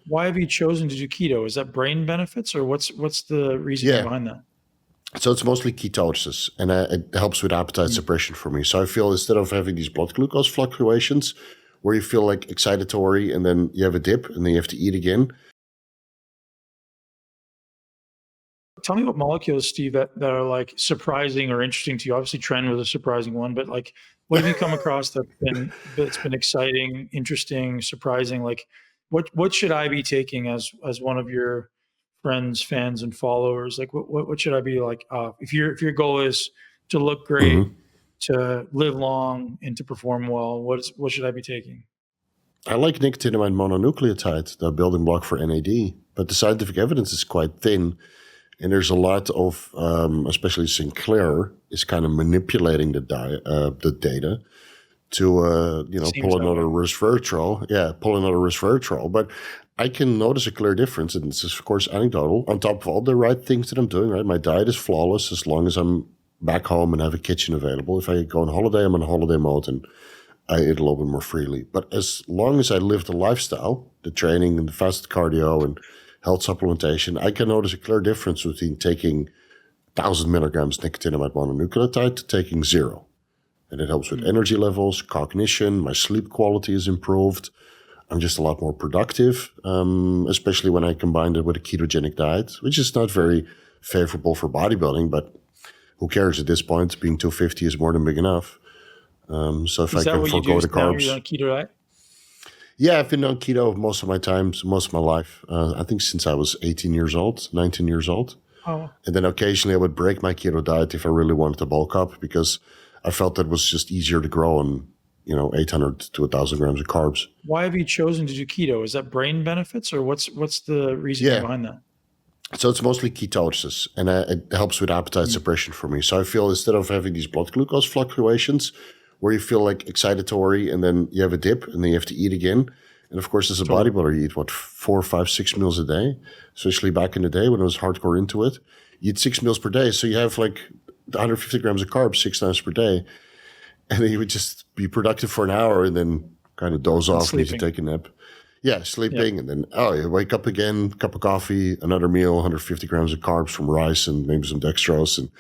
Why have you chosen to do keto? Is that brain benefits, or what's the reasoning Yeah. behind that? So it's mostly ketosis, and it helps with appetite suppression for me. So I feel instead of having these blood glucose fluctuations, where you feel like excitatory, and then you have a dip, and then you have to eat again. Tell me what molecules, Steve, that are like surprising or interesting to you. Obviously, Tren was a surprising one, but like, what have you come across that's been exciting, interesting, surprising? Like, what should I be taking as one of your friends, fans, and followers? Like, what should I be like? If your goal is to look great, Mhm. to live long, and to perform well, what should I be taking? I like nicotinamide mononucleotide, the building block for NAD, but the scientific evidence is quite thin. And there's a lot of, especially Sinclair, is kind of manipulating the data to, Seems pull that way. another resveratrol. Yeah, pull another resveratrol. But I can notice a clear difference, and this is, of course, anecdotal, on top of all the right things that I'm doing, right? My diet is flawless as long as I'm back home and have a kitchen available. If I go on holiday, I'm in holiday mode, and I eat a little bit more freely. But as long as I live the lifestyle, the training and the fasted cardio and health supplementation, I can notice a clear difference between taking 1,000 milligrams nicotinamide mononucleotide to taking 0. And it helps with energy levels, cognition, my sleep quality is improved. I'm just a lot more productive, especially when I combine it with a ketogenic diet, which is not very favorable for bodybuilding, but who cares at this point? Being 250 is more than big enough. So if I Is that can what you do forego the now? You're carbs. on keto diet? Yeah, I've been on keto most of my time, most of my life. I think since I was 18 years old, 19 years old. Oh, And then occasionally I would break my keto diet if I really wanted to bulk up because I felt that it was just easier to grow on, 800 to 1,000 grams of carbs. why have you chosen to do keto? Is that brain benefits, or what's the reasoning Yeah. behind that? So it's mostly ketosis, and it helps with appetite suppression for me. So I feel instead of having these blood glucose fluctuations, where you feel like excitatory, and then you have a dip, and then you have to eat again. And of course, as a Totally. bodybuilder, you eat 4, 5, 6 meals a day. Especially back in the day when I was hardcore into it, you eat 6 meals per day. So you have like 150 grams of carbs 6 times per day, and then you would just be productive for an hour, and then kind of doze off, need to Sleeping. take a nap. Yeah, sleeping, and then you wake up again, cup of coffee, another meal, 150 grams of carbs from rice and maybe some dextrose, and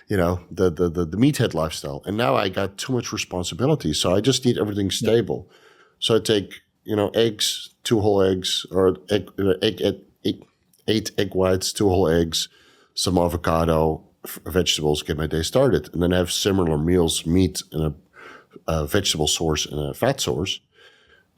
the meathead lifestyle. And now I got too much responsibility, so I just need everything stable. So I take eggs, 2 whole eggs, or eight egg whites, 2 whole eggs, some avocado, vegetables, get my day started, and then I have similar meals, meat and a vegetable source and a fat source.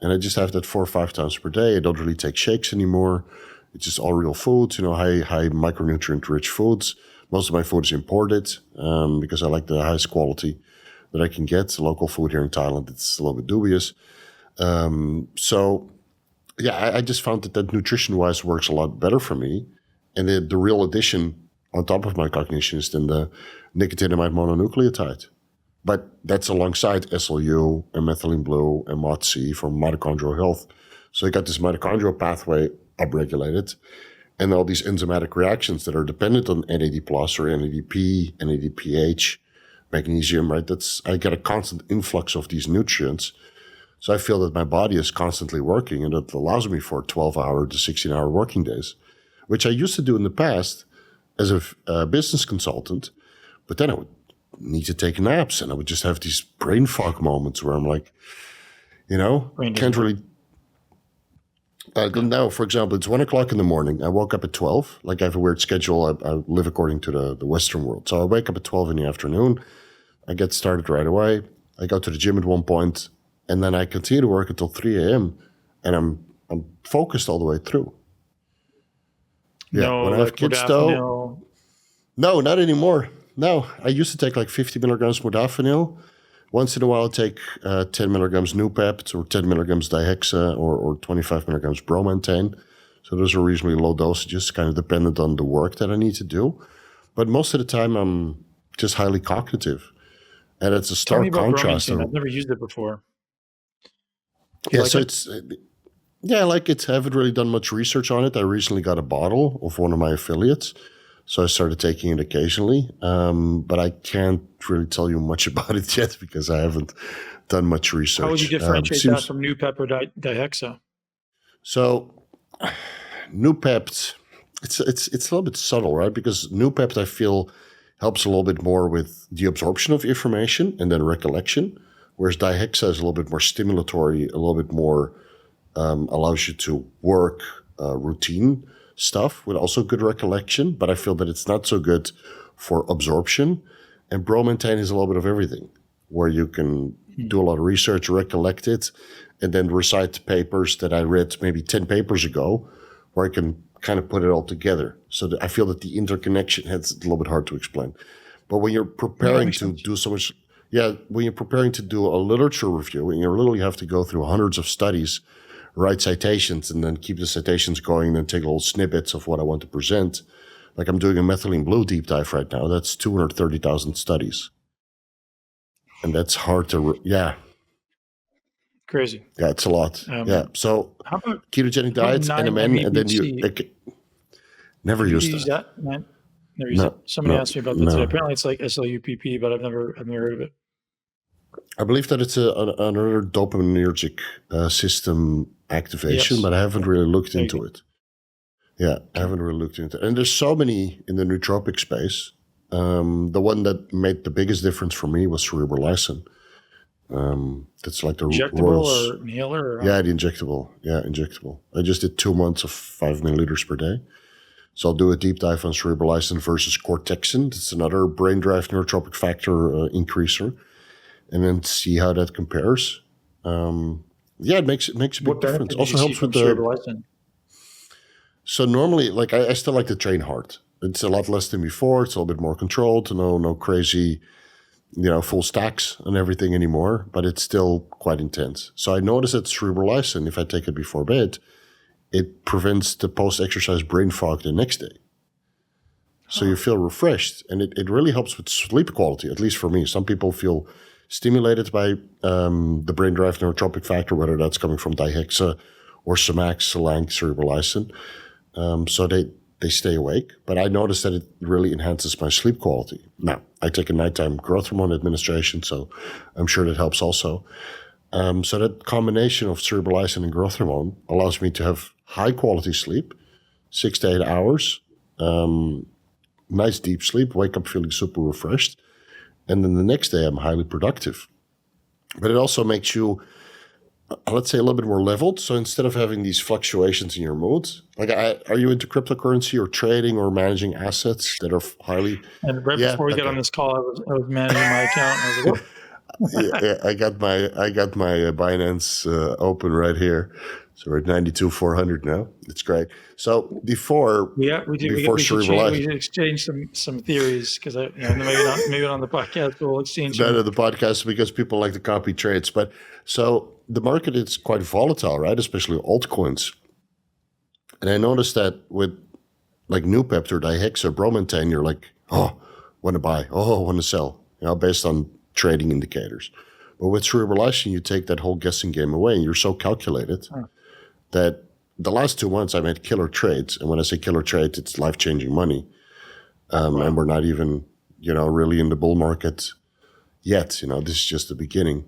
And I just have that 4 or 5 times per day. I don't really take shakes anymore. It's just all real foods, high micronutrient rich foods. Most of my food is imported because I like the highest quality that I can get. Local food here in Thailand, it's a little bit dubious. I just found that nutrition wise works a lot better for me. And the real addition on top of my cognition is then the nicotinamide mononucleotide. But that's alongside SLU and methylene blue and MOTC for mitochondrial health. So you got this mitochondrial pathway upregulated and all these enzymatic reactions that are dependent on NAD plus or NADP, NADPH, magnesium, right? I get a constant influx of these nutrients. So I feel that my body is constantly working, and it allows me for 12-hour to 16-hour working days, which I used to do in the past as a business consultant. But then I would need to take naps, and I would just have these brain fog moments where I'm like, Brain can't doesn't work. really. Now, for example, it's 1 o'clock in the morning. I woke up at 12. Like I have a weird schedule. I live according to the Western world. So I wake up at 12 in the afternoon. I get started right away. I go to the gym at one point, and then I continue to work until 3 a.m. And I'm focused all the way through. Yeah, No, when I have like kids though, modafinil. no, not anymore. No, I used to take like 50 milligrams modafinil. Once in a while, I take 10 milligrams Noopept or 10 milligrams Dihexa or 25 milligrams Bromantane. So those are reasonably low dosages, kind of dependent on the work that I need to do. But most of the time, I'm just highly cognitive. And it's a Tell me stark about contrast. Bromantane. I've never used it before. Do you Yeah, like so it? I like it. I haven't really done much research on it. I recently got a bottle of one of my affiliates. So I started taking it occasionally, but I can't really tell you much about it yet because I haven't done much research. How would you differentiate that from Noopept or Dihexa? So Noopept, it's a little bit subtle, right? Because Noopept, I feel, helps a little bit more with the absorption of information and then recollection, whereas Dihexa is a little bit more stimulatory, a little bit more allows you to work routine stuff with also good recollection, but I feel that it's not so good for absorption. And Bromantane is a little bit of everything, where you can do a lot of research, recollect it, and then recite papers that I read maybe 10 papers ago, where I can kind of put it all together. So that I feel that the interconnection, it's a little bit hard to explain. But when you're preparing to do so much, when you're preparing to do a literature review, and you literally have to go through hundreds of studies, write citations, and then keep the citations going, and then take little snippets of what I want to present. Like I'm doing a methylene blue deep dive right now. That's 230,000 studies. And that's hard to, Crazy. Yeah, it's a lot. So how about ketogenic diets, NMN, and then you never use that. Never used that. Somebody asked me about that today. Apparently it's like SLUPP, but I've never heard of it. I believe that it's another dopaminergic system activation, but I haven't really looked into it. Yeah, I haven't really looked into it. And there's so many in the nootropic space. The one that made the biggest difference for me was Cerebrolysin. That's like the injectable or inhaler? Or the injectable. Yeah, injectable. I just did 2 months of 5 milliliters per day. So I'll do a deep dive on Cerebrolysin versus cortexin. It's another brain-derived neurotropic factor increaser. And then see how that compares. It makes a big difference. Also helps with the. So normally, like I still like to train hard. It's a lot less than before. It's a little bit more controlled. No crazy, full stacks and everything anymore. But it's still quite intense. So I noticed that Cerebrolysin, if I take it before bed, it prevents the post-exercise brain fog the next day. So you feel refreshed, and it really helps with sleep quality. At least for me, some people feel stimulated by the brain-derived neurotropic factor, whether that's coming from Dihexa or Semax, Selang, Cerebrolysin. So they stay awake. But I noticed that it really enhances my sleep quality. Now, I take a nighttime growth hormone administration, so I'm sure that helps also. So that combination of Cerebrolysin and growth hormone allows me to have high-quality sleep, 6 to 8 hours, nice deep sleep, wake up feeling super refreshed. And then the next day, I'm highly productive. But it also makes you, let's say, a little bit more leveled. So instead of having these fluctuations in your mood, like, are you into cryptocurrency or trading or managing assets that are highly? And right before we got on this call, I was managing my account. And I was like, I got my Binance open right here. So we're at 92,400 now. It's great. So before we exchange some theories because maybe not on the podcast, but we'll exchange. Not on the podcast because people like to copy trades. But so the market is quite volatile, right? Especially altcoins. And I noticed that with like Noopept or Dihexa or Bromantane, you're like, want to buy, want to sell, based on trading indicators. But with Cerebrolysin, you take that whole guessing game away, and you're so calculated that the last 2 months I made killer trades. And when I say killer trades, it's life-changing money. And we're not even, really in the bull market yet. This is just the beginning.